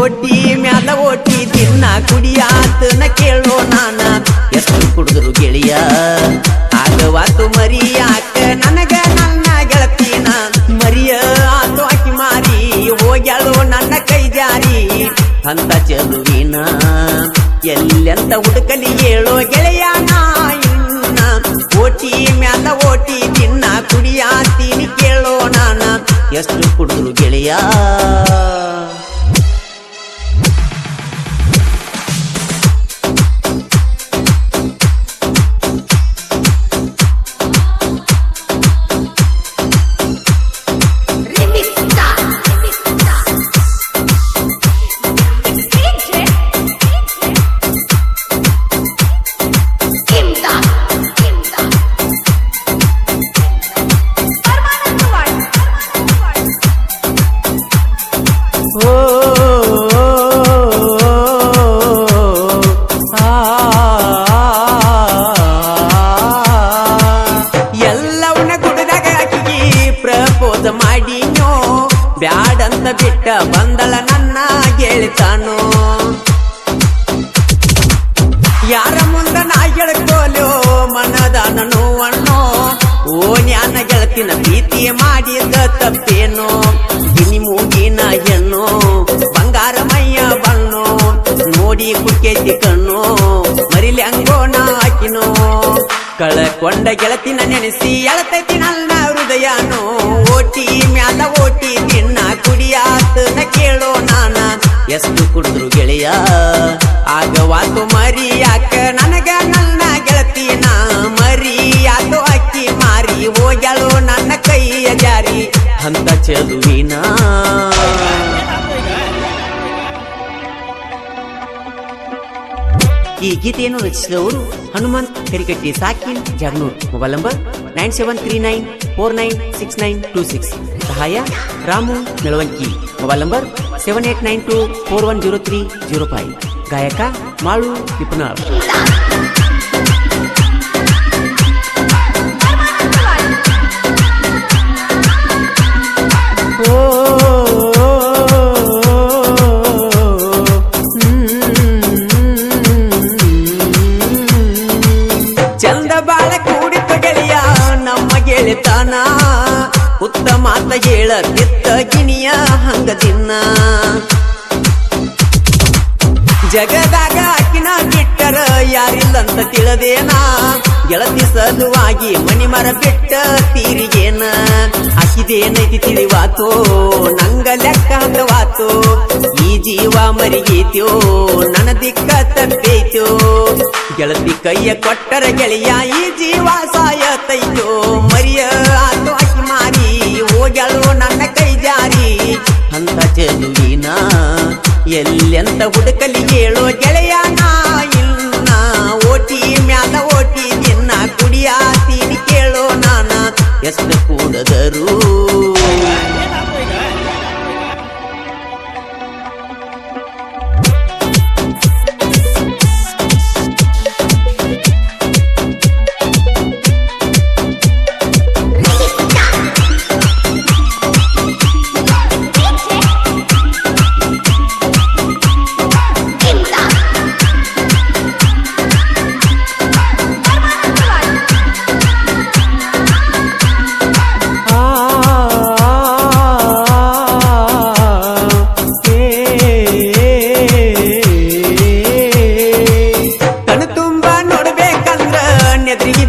OT ಮ್ಯಾಲ OT ದಿನ ಕುಡಿಯಾತನ ಕೇಳೋ ನಾನ ಎಷ್ಟು ಕುಡಿದ್ರು ಗೆಳೆಯ ಆಗವಾತು ಮರಿಯಾಕ ನನಗ ನನ್ನ ಗೆಳತಿನ ಮರಿಯ ಆತು ಆಕಿ ಮಾರಿ ಹೋಗ್ಯಾಳು ನನ್ನ ಕೈ ಜಾರಿ ಅಂತ ಚೆಲುವಿನ ಎಲ್ಲೆಂತ ಹುಡುಕಲಿ ಹೇಳೋ ಗೆಳೆಯ ನಾ ಇನ್ನ ಓಟಿ ಮ್ಯಾಲ ಓಟಿ ದಿನ ಕುಡಿಯಾತೀನಿ ಕೇಳೋ ನಾನ ಎಷ್ಟು ಕುಡಿದ್ರು ಗೆಳೆಯ ಎಲ್ಲವನ್ನ ಕುಡಿದಾಗ ಆಕಿಗೆ ಪ್ರಪೋಸ್ ಮಾಡಿನೋ ಬ್ಯಾಡಂತ ಬಿಟ್ಟ ಬಂದಳ ನನ್ನ ಗೆಳತಾನು ಯಾರ ಮುಂದ ನಾ ಹೇಳ್ಕೋಲೋ ಮನದಾನ ನೋವಣ್ಣೋ ಓ ಜ್ಞಾನ ಗೆಳತಿನ ಪ್ರೀತಿ ಮಾಡಿದ ತಪ್ಪೇನೋ ಗಿನಿ ಮೂಗಿನ ಹೆಣ್ಣು ಬಂಗಾರ ಮೈಯ ಬಣ್ಣು ನೋಡಿ ಕುಕ್ಕೈತಿ ಕಣ್ಣು ಮರಿಲಿ ಹಂಗೋಣ ಹಾಕಿನೋ ಕಳಕೊಂಡ ಗೆಳತಿನ ನೆನೆಸಿ ಎಳತೈತಿ ನನ್ನ ಹೃದಯನೋ ಓಟಿ ಮ್ಯಾಲ ಓಟಿ ದಿನ ಕುಡಿಯಾತನ ಕೇಳೋ ನಾನ ಎಷ್ಟು ಕುಡಿದ್ರು ಗೆಳೆಯ ಆಗವಾತು ಮರಿಯಾಕ ನನಗ ನನ್ನ ಗೆಳತಿನ ಮರಿಯಾತು ಅಕ್ಕಿ ಮಾರಿ ಹೋಗ್ಯಾಳು ನನ್ನ ಕೈಯ ಜಾರಿ ಅಂತ ಚೆಲುವಿನ ಈ ಗೀತೆಯನ್ನು ರಚಿಸಿದವರು ಹನುಮಂತ್ ಕರಿಕಟ್ಟಿ ಸಾಕಿನ್ ಜಾಗ್ನೂರ್ ಮೊಬೈಲ್ ನಂಬರ್ 9739496926 ಸಹಾಯ ರಾಮು ಮೆಳವಂಕಿ ಮೊಬೈಲ್ ನಂಬರ್ 7892410305 ಗಾಯಕ ಮಾಳು ವಿಪುನಾಳ್ ಚಂದ ಬಾಳ ಕೂಡಿತ ಗೆಳೆಯ ನಮ್ಮ ಗೆಳೆತನ ಉತ್ತ ಮಾತ ಹೇಳತಿತ್ತ ಗಿಣಿಯ ಹಂಗ ದಿನ ಜಗದಾಗ ಆಕಿನ ಬಿಟ್ಟರ ಯಾರಿಲ್ಲಂತ ತಿಳಿದೇನ ಗೆಳತಿ ಸಲುವಾಗಿ ಮನಿ ಮರ ಬಿಟ್ಟ ತೀರಿಗೇನ ಆಕಿದೇನೈತಿ ತಿಳಿವಾತೋ ನಂಗ ಲೆಕ್ಕ ಹಂಗವಾತೋ ಈ ಜೀವ ಮರಿಗೈತ್ಯೋ ನನ್ನ ದಿಕ್ಕ ತಪ್ಪೈತೋ ಗೆಳತಿ ಕೈಯ ಕೊಟ್ಟರ ಗೆಳೆಯ ಈ ಜೀವ ಸಾಯತೈತೋ ಮರಿಯ ಆತು ಆಕಿ ಮಾರಿ ಹೋಗ್ಯಾಳು ನನ್ನ ಕೈ ಜಾರಿ ಅಂತ ಚೆಲುವಿನ ಎಲ್ಲೆಂತ ಹುಡುಕಲಿ ಹೇಳೋ ಗೆಳೆಯ ನಾ ಇನ್ನ ಓಟಿ ಮ್ಯಾಲ ಓಟಿ ದಿನ ಕುಡಿಯಾತೀನಿ ಕೇಳೋ ನಾನ ಎಷ್ಟು ಕೂಡದರು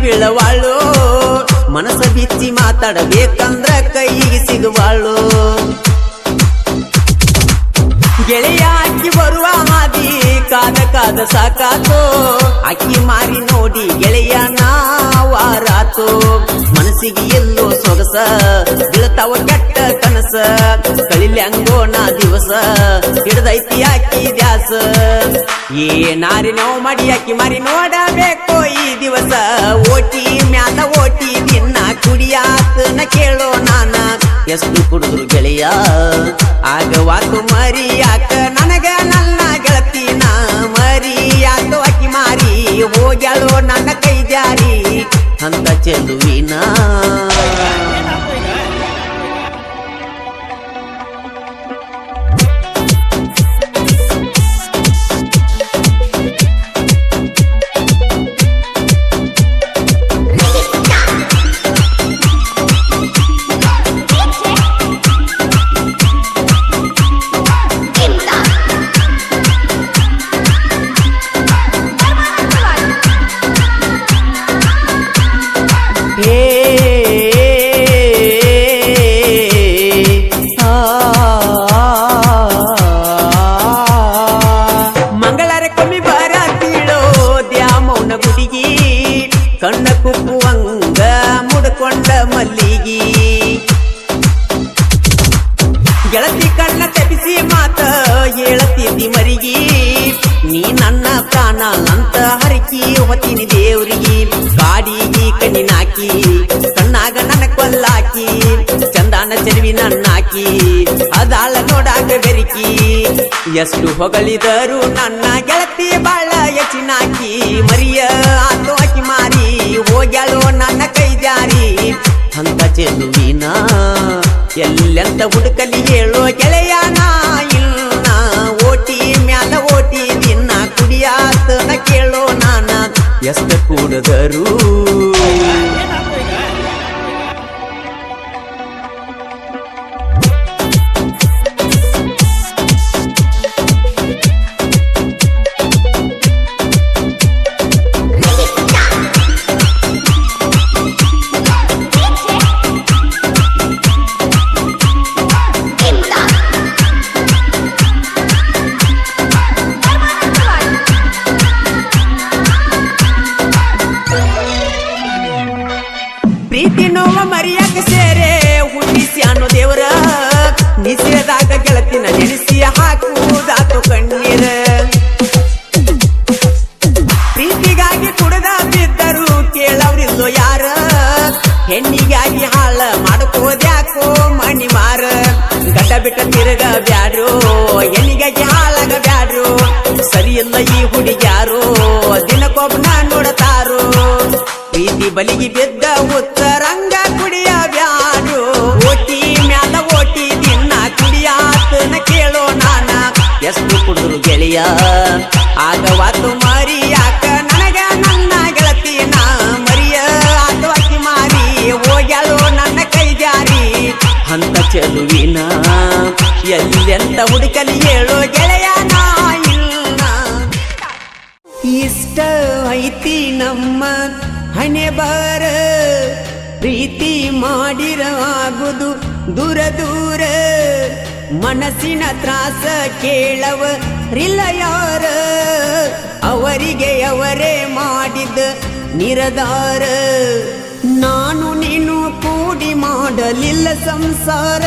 ಬೀಳವಾಳು ಮನಸ ಬಿಚ್ಚಿ ಮಾತಾಡಬೇಕಂದ್ರ ಕೈಗೆ ಸಿಗುವಾಳು ಗೆಳೆಯ ಅಕ್ಕಿ ಬರುವ ಹಾದಿ ಕಾದ ಕಾದ ಸಾಕಾತೋ ಅಕ್ಕಿ ಮಾರಿ ನೋಡಿ ಗೆಳೆಯ ನಾವಾರಾತೋ ಮನಸ್ಸಿಗೆ ಎಲ್ಲೋ ಸೊಗಸ ಬೀಳ್ತಾವ ಕೆಟ್ಟ ಕನಸ ಕಳಿಲ್ಯಾಂಗೋ ನಾ ದಿವಸ ಹಿಡ್ದೈತಿ ಅಕ್ಕಿ ದ್ಯಾಸ ಏನಾರಿ ನಾವು ಮಾಡಿ ಅಕ್ಕಿ ಮಾರಿ ನೋಡಬೇಕೋ ಈ ದಿವಸ ಓಟಿ ಮ್ಯಾಲ ಓಟಿ ದಿನ ಕುಡಿಯಾತನ ಕೇಳೋ ನಾನ ಎಷ್ಟು ಕುಡಿದ್ರು ಗೆಳೆಯ ಆಗವಾತು ಮರಿಯಾಕ ನನಗ ನನ್ನ ಗೆಳತಿನ ಮರಿಯಾತು ಅಕ್ಕಿ ಮಾರಿ ಹೋಗ್ಯಾಳೋ ನನ್ನ ಕೈ ಜಾರಿ ಅಂತ ಚೆಲುವಿನ ಮುಡುಕುವಂಗ ಮುಡ್ಕೊಂಡ ಮಲ್ಲಿಗಿ ಗೆಳತಿ ಕಣ್ಣ ತೆಪಿಸಿ ಮಾತ ಹೇಳತಿದ್ದಿ ಮರಿಗಿ ನೀ ನನ್ನ ಪ್ರಾಣ ಅಂತ ಹರಕಿ ಹೊತ್ತಿನಿ ದೇವ್ರಿಗೆ ಕಾಡಿಗಿ ಕಣ್ಣಿನಾಕಿ ಕಣ್ಣಾಗ ನನ್ನ ಕೊಲ್ಲಾಕಿ ಚಂದಾನ ಚೆಲುವಿ ನನ್ನಾಕಿ ಅದಾಳ ನೋಡಾಕ ಬೆರಿಕಿ ಎಷ್ಟು ಹೊಗಳಿದರು ನನ್ನ ಗೆಳತಿ ಬಾಳ ಹೆಚ್ಚಿನಾಕಿ ಮರಿಯ ಆತು ಆಕಿ ಮಾರಿ ಹೋಗ್ಯಾಳೋ ನನ್ನ ಕೈ ಜಾರಿ ಅಂತ ಚೆಲುವಿನ ಎಲ್ಲೆಂತ ಹುಡುಕಲಿ ಹೇಳೋ ಗೆಳೆಯನ ಇಲ್ಲ ಓಟಿ ಮ್ಯಾಲ ಓಟಿ ನಿನ್ನ ಕುಡಿಯಾತನ ಕೇಳೋ ನಾನ ಎಷ್ಟ ಕೂಡದರು ಪ್ರೀತಿ ನೋವ ಮರಿಯಾಕ ಸೇರೆ ಹುಟ್ಟಿಸಿ ಅನ್ನೋ ದೇವರ ನಿಸೆದಾಗ ಗೆಳತಿನ ನೆನೆಸಿ ಹಾಕುವುದಾತು ಕಣ್ಣೀರ ಪ್ರೀತಿಗಾಗಿ ಕುಡದ ಬಿದ್ದರು ಕೇಳವ್ರಿಲ್ಲೋ ಯಾರ ಹೆಣ್ಣಿಗಾಗಿ ಹಾಳ ಮಾಡ್ಕೋದ್ಯಾಕೋ ಮಣಿ ಮಾರ ಗಡ್ಡ ಬಿಟ್ಟ ತಿರುಗ ಬ್ಯಾಡ್ರು ಹೆಣ್ಣಿಗಾಗಿ ಹಾಳಾಗ ಬ್ಯಾಡ್ರು ಸರಿಯಿಲ್ಲ ಈ ಹುಡುಗ್ಯಾರು ದಿನಕ್ಕೊಬ್ಬನ ನೋಡತಾರು ಪ್ರೀತಿ ಬಲಿಗೆ ಬಿದ್ದ ಉತ್ತರಂಗ ಕುಡಿಯ ಬ್ಯಾಡು ಓಟಿ ಮ್ಯಾಲ ಓಟಿ ದಿನ ಕುಡಿಯಾತನ ಕೇಳೋ ನಾನ ಎಷ್ಟು ಕುಡಿದ್ರು ಗೆಳೆಯ ಆಗವಾತು ಮರಿ ಯಾಕ ನನಗ ನನ್ನ ಗೆಳತಿನ ಮರಿಯ ಆತು ಅಕ್ಕಿ ಮಾರಿ ಹೋಗ್ಯಾಳೋ ನನ್ನ ಕೈ ಜಾರಿ ಅಂತ ಚೆಲುವಿನ ಎಲ್ಲೆಂತ ಹುಡುಕಲಿ ಹೇಳೋ ಗೆಳೆಯನ ಇಲ್ಲ ಇಷ್ಟ ಐತಿ ನಮ್ಮ ಹಣೆ ಬಾರ ಪ್ರೀತಿ ಮಾಡಿರವಾಗುದು ದೂರ ದೂರ ಮನಸ್ಸಿನ ತ್ರಾಸ ಕೇಳವರಿಲ್ಲ ಯಾರ ಅವರಿಗೆ ಅವರೇ ಮಾಡಿದ ನಿರದಾರ ನಾನು ನೀನು ಕೂಡಿ ಮಾಡಲಿಲ್ಲ ಸಂಸಾರ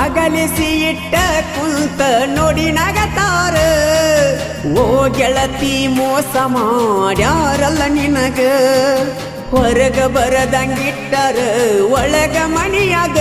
ಅಗಲಿಸಿ ಇಟ್ಟ ಕುಂತ ನೋಡಿ ನಗತಾರ ಓ ಗೆಳತಿ ಮೋಸ ಮಾಡ್ಯಾರಲ್ಲ ನಿನಗ ಹೊರಗ ಬರದಂಗಿಟ್ಟರ ಒಳಗ ಮಣಿಯಾಗ